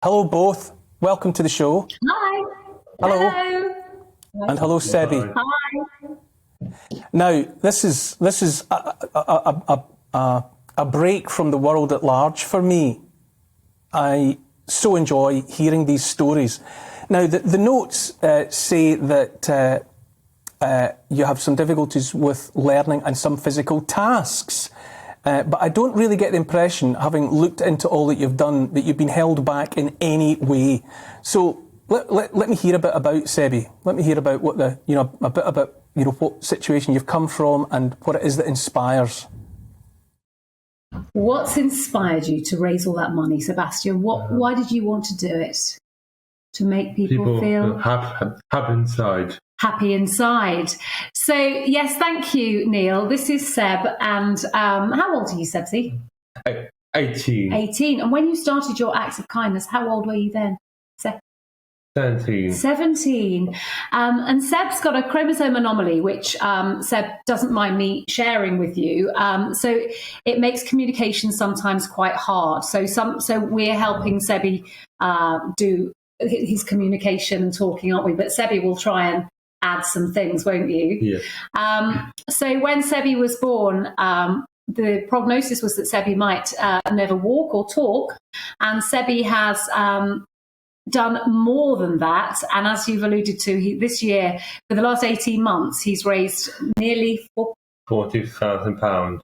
Hello both. Welcome to the show. Hi. Hello. Hello. And hello, Sebbie. Hi. Now, this is a break from the world at large for me. I so enjoy hearing these stories. Now, the notes say that you have some difficulties with learning and some physical tasks. But I don't really get the impression, having looked into all that you've done, that you've been held back in any way. So let me hear a bit about Sebbie. Let me hear about what what situation you've come from and what it is that inspires. What's inspired you to raise all that money, Sebastian? Why did you want to do it? To make people feel happy inside. Happy inside. So, yes, thank you, Neil. This is Seb. And how old are you, Sebsy? 18. 18. And when you started your acts of kindness, how old were you then? 17. 17. And Seb's got a chromosome anomaly, which Seb doesn't mind me sharing with you. So it makes communication sometimes quite hard. So we're helping Sebbie do his communication and talking, aren't we? But Sebbie will try and add some things, won't you? Yeah. So when Sebbie was born, the prognosis was that Sebbie might never walk or talk. And Sebbie has done more than that. And as you've alluded to, this year, for the last 18 months, he's raised nearly £40,000.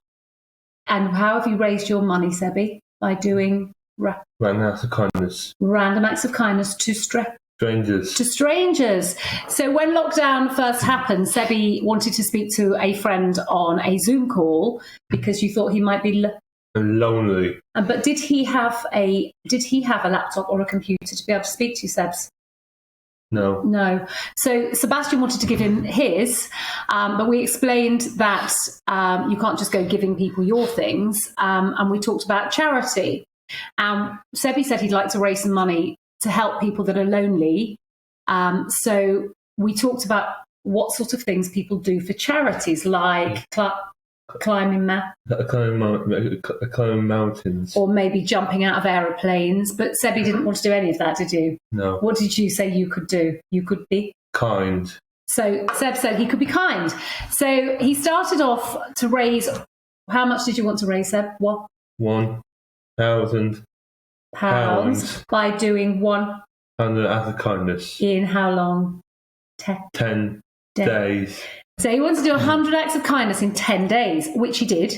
And how have you raised your money, Sebbie? By doing random acts of kindness. Random acts of kindness to strangers. To strangers. So when lockdown first happened, Sebbie wanted to speak to a friend on a Zoom call because you thought he might be lonely. But did he have a laptop or a computer to be able to speak to you, Sebs? No. So Sebastian wanted to give him his, but we explained that you can't just go giving people your things, and we talked about charity. Sebbie said he'd like to raise some money to help people that are lonely. So we talked about what sort of things people do for charities, like climbing mountains. Or maybe jumping out of aeroplanes. But Sebbie didn't want to do any of that, did you? No. What did you say you could do? You could be? Kind. So Seb said he could be kind. So he started off to raise, how much did you want to raise, Seb? What? £1,000 by doing 100 acts of kindness. In how long? 10 days. So he wanted to do 100 acts of kindness in 10 days, which he did,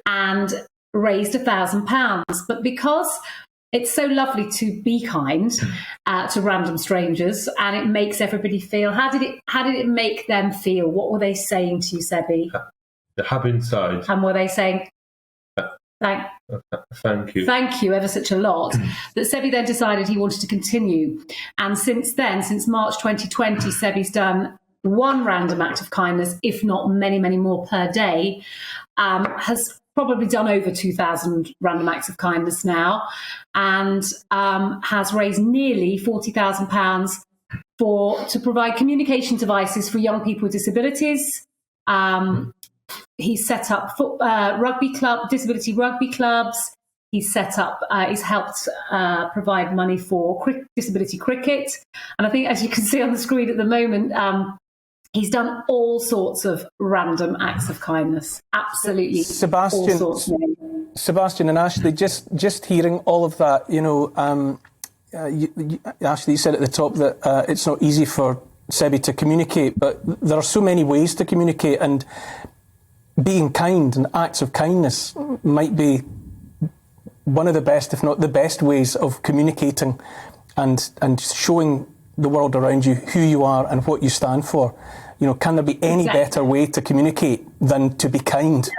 and raised £1,000. But because it's so lovely to be kind to random strangers, and it makes everybody feel, how did it make them feel? What were they saying to you, Sebbie? Happy inside. And were they saying, thank you. Thank you ever such a lot. That Sebbie then decided he wanted to continue. And since then, since March 2020, Sebbie's done one random act of kindness, if not many, many more per day, has probably done over 2,000 random acts of kindness now, and has raised nearly £40,000 to provide communication devices for young people with disabilities. He's set up disability rugby clubs. He's set up, he's helped provide money for disability cricket. And I think, as you can see on the screen at the moment, he's done all sorts of random acts of kindness. Absolutely. Sebastian and Ashley, just hearing all of that, Ashley, you said at the top that it's not easy for Sebbie to communicate, but there are so many ways to communicate, and being kind and acts of kindness might be one of the best, if not the best, ways of communicating and showing the world around you who you are and what you stand for. Can there be any better way to communicate than to be kind?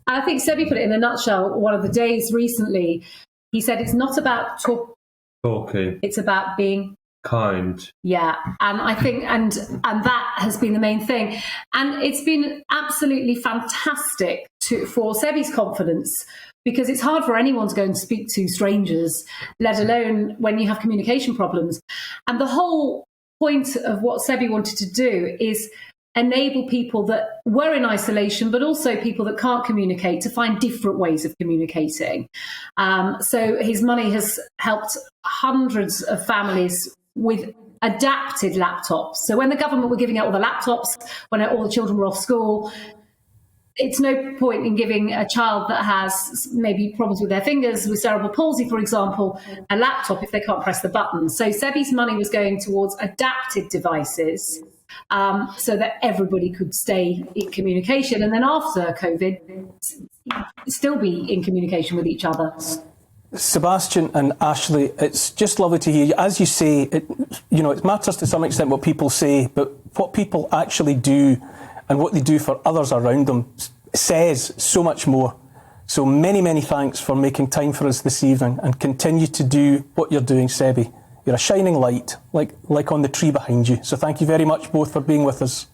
I think Sebbie put it in a nutshell. One of the days recently, he said it's not about talking. It's about being kind. Yeah, and I think and that has been the main thing, and it's been absolutely fantastic for Sebbie's confidence, because it's hard for anyone to go and speak to strangers, let alone when you have communication problems. And the whole point of what Sebbie wanted to do is enable people that were in isolation, but also people that can't communicate, to find different ways of communicating. So his money has helped hundreds of families with adapted laptops. So when the government were giving out all the laptops, when all the children were off school, it's no point in giving a child that has maybe problems with their fingers, with cerebral palsy, for example, a laptop if they can't press the button. So Sebbie's money was going towards adapted devices, so that everybody could stay in communication. And then after COVID, still be in communication with each other. Sebastian and Ashley, it's just lovely to hear you. As you say, it matters to some extent what people say, but what people actually do and what they do for others around them says so much more. So many, many thanks for making time for us this evening, and continue to do what you're doing, Sebbie. You're a shining light, like on the tree behind you. So thank you very much both for being with us.